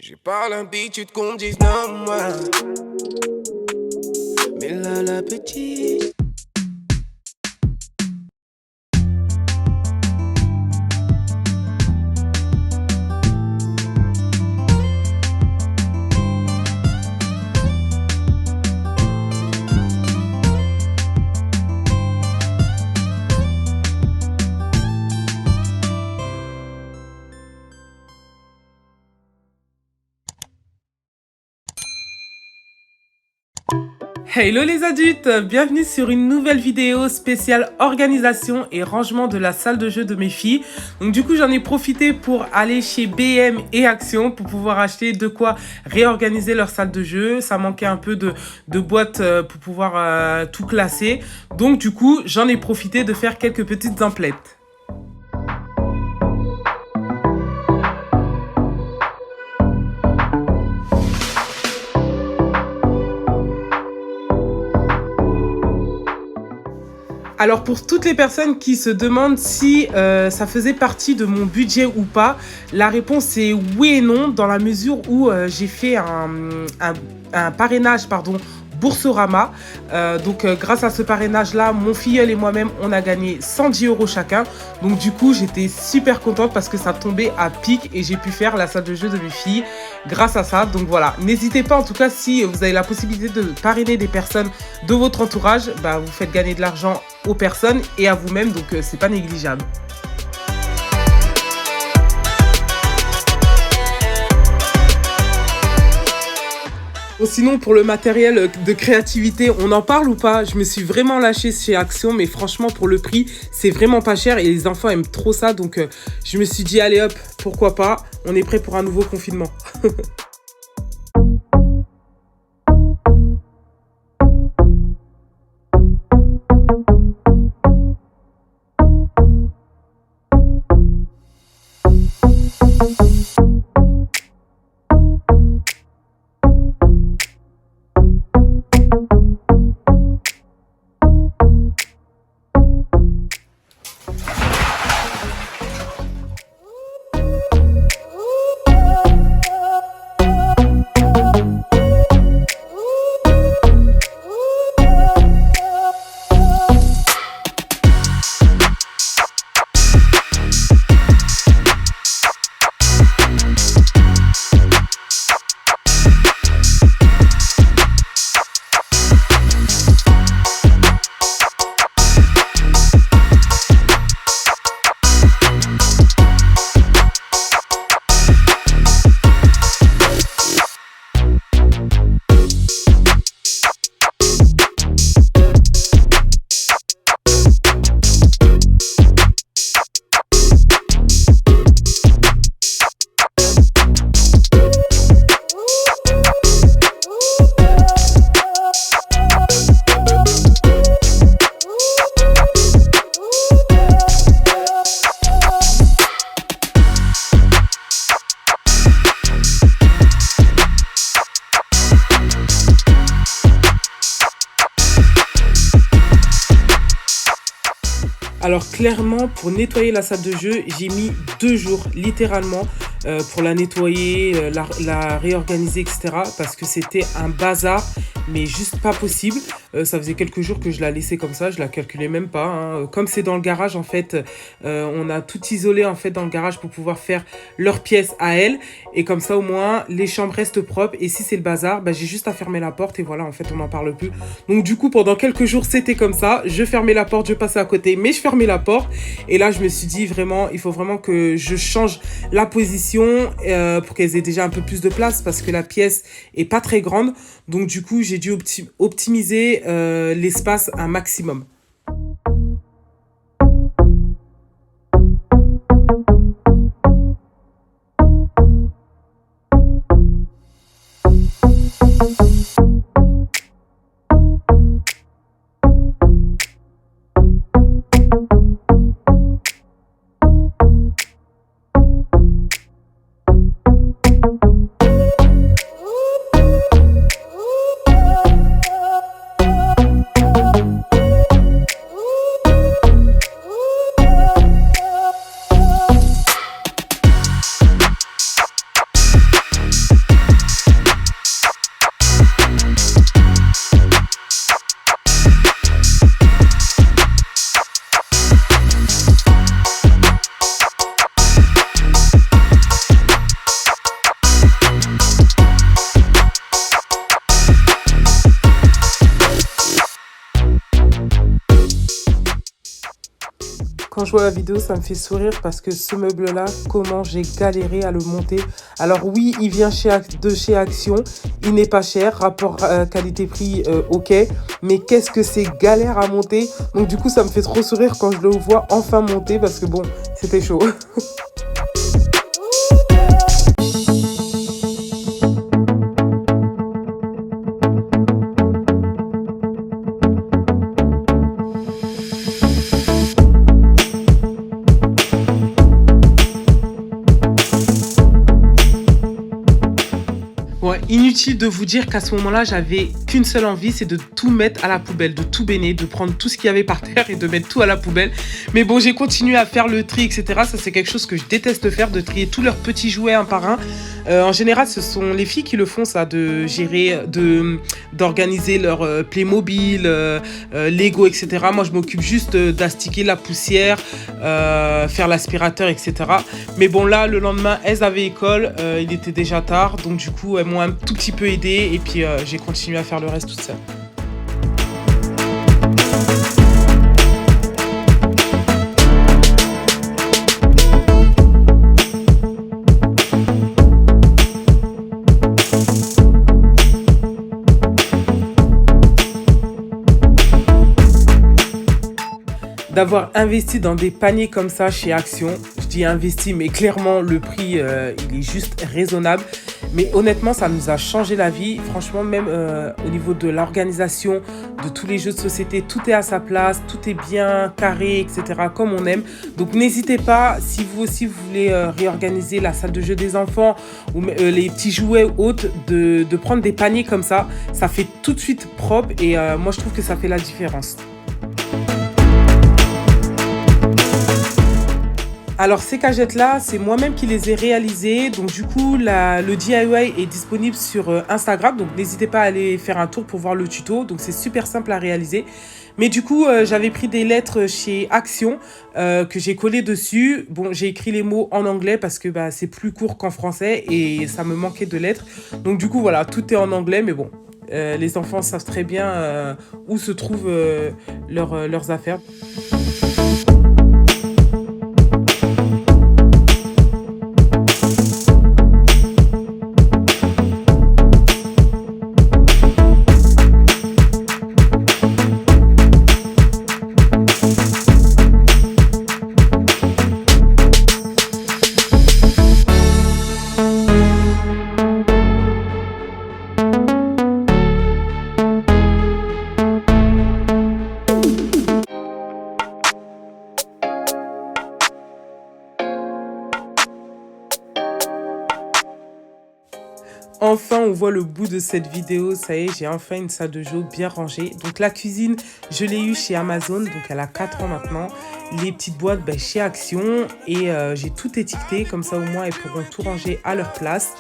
J'ai pas l'habitude qu'on me dise non, moi. Mais là, la petite. Hello les adultes, bienvenue sur une nouvelle vidéo spéciale organisation et rangement de la salle de jeu de mes filles. Donc du coup j'en ai profité pour aller chez BM et Action pour pouvoir acheter de quoi réorganiser leur salle de jeu. Ça manquait un peu de boîtes pour pouvoir tout classer. Donc du coup j'en ai profité de faire quelques petites emplettes. Alors pour toutes les personnes qui se demandent si ça faisait partie de mon budget ou pas, la réponse est oui et non, dans la mesure où j'ai fait un parrainage, Boursorama. Donc grâce à ce parrainage là, mon filleul et moi-même on a gagné 110 € chacun. Donc du coup j'étais super contente parce que ça tombait à pic et j'ai pu faire la salle de jeu de mes filles grâce à ça. Donc voilà, n'hésitez pas en tout cas, si vous avez la possibilité de parrainer des personnes de votre entourage, vous faites gagner de l'argent aux personnes et à vous-même, donc c'est pas négligeable. Sinon, pour le matériel de créativité, on en parle ou pas? Je me suis vraiment lâchée chez Action, mais franchement, pour le prix, c'est vraiment pas cher et les enfants aiment trop ça. Donc, je me suis dit, allez hop, pourquoi pas? On est prêt pour un nouveau confinement. Alors clairement, pour nettoyer la salle de jeu, j'ai mis 2 jours, littéralement, pour la nettoyer, la réorganiser, etc. Parce que c'était un bazar, mais juste pas possible. Ça faisait quelques jours que je la laissais comme ça, je la calculais même pas, hein. Comme c'est dans le garage, en fait, on a tout isolé en fait dans le garage pour pouvoir faire leurs pièces à elles. Et comme ça, au moins, les chambres restent propres. Et si c'est le bazar, j'ai juste à fermer la porte et voilà, en fait, on n'en parle plus. Donc du coup, pendant quelques jours, c'était comme ça. Je fermais la porte, je passais à côté, mais je fermais la porte. Et là, je me suis dit vraiment, il faut vraiment que je change la position pour qu'elles aient déjà un peu plus de place parce que la pièce est pas très grande. Donc du coup, j'ai dû optimiser l'espace un maximum. quand je vois la vidéo, ça me fait sourire parce que ce meuble-là, comment j'ai galéré à le monter. Alors oui, il vient de chez Action, il n'est pas cher, rapport qualité-prix, ok. Mais qu'est-ce que c'est galère à monter. Donc du coup, ça me fait trop sourire quand je le vois enfin monter parce que bon, c'était chaud. Ouais, inutile de vous dire qu'à ce moment-là, j'avais qu'une seule envie, c'est de tout mettre à la poubelle, de tout béner, de prendre tout ce qu'il y avait par terre et de mettre tout à la poubelle. Mais bon, j'ai continué à faire le tri, etc. Ça, c'est quelque chose que je déteste faire, de trier tous leurs petits jouets un par un. En général, ce sont les filles qui le font, ça, de gérer, d'organiser leur Playmobil, Lego, etc. Moi, je m'occupe juste d'astiquer la poussière, faire l'aspirateur, etc. Mais bon, là, le lendemain, elles avaient école, il était déjà tard, donc du coup, elles m'ont un tout petit peu aidé et puis j'ai continué à faire le reste toute seule. D'avoir investi dans des paniers comme ça chez Action. Je dis investi, mais clairement, le prix, il est juste raisonnable. Mais honnêtement, ça nous a changé la vie. Franchement, même au niveau de l'organisation de tous les jeux de société, tout est à sa place, tout est bien carré, etc., comme on aime. Donc, n'hésitez pas, si vous aussi vous voulez réorganiser la salle de jeu des enfants ou les petits jouets autres, de prendre des paniers comme ça. Ça fait tout de suite propre et moi, je trouve que ça fait la différence. Alors ces cagettes-là, c'est moi-même qui les ai réalisées. Donc du coup, le DIY est disponible sur Instagram. Donc n'hésitez pas à aller faire un tour pour voir le tuto. Donc c'est super simple à réaliser. Mais du coup, j'avais pris des lettres chez Action que j'ai collées dessus. Bon, j'ai écrit les mots en anglais parce que c'est plus court qu'en français et ça me manquait de lettres. Donc du coup, voilà, tout est en anglais. Mais bon, les enfants savent très bien où se trouvent leurs affaires. Enfin, on voit le bout de cette vidéo. Ça y est, j'ai enfin une salle de jeu bien rangée. Donc, la cuisine, je l'ai eue chez Amazon. Donc, elle a 4 ans maintenant. Les petites boîtes, chez Action. Et j'ai tout étiqueté. Comme ça, au moins, elles pourront tout ranger à leur place.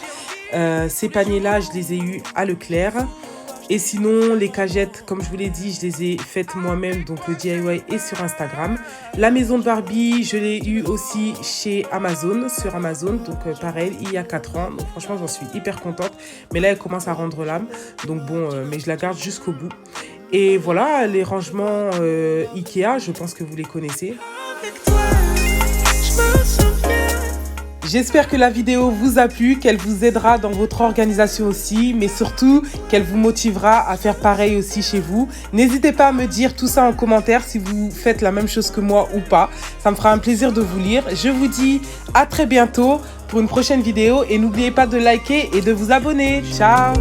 Ces paniers-là, je les ai eus à Leclerc. Et sinon, les cagettes, comme je vous l'ai dit, je les ai faites moi-même. Donc, le DIY est sur Instagram. La maison de Barbie, je l'ai eu aussi chez Amazon, sur Amazon. Donc, pareil, il y a 4 ans. Donc, franchement, j'en suis hyper contente. Mais là, elle commence à rendre l'âme. Donc, bon, mais je la garde jusqu'au bout. Et voilà, les rangements Ikea, je pense que vous les connaissez. J'espère que la vidéo vous a plu, qu'elle vous aidera dans votre organisation aussi, mais surtout qu'elle vous motivera à faire pareil aussi chez vous. N'hésitez pas à me dire tout ça en commentaire si vous faites la même chose que moi ou pas. Ça me fera un plaisir de vous lire. Je vous dis à très bientôt pour une prochaine vidéo et n'oubliez pas de liker et de vous abonner. Ciao!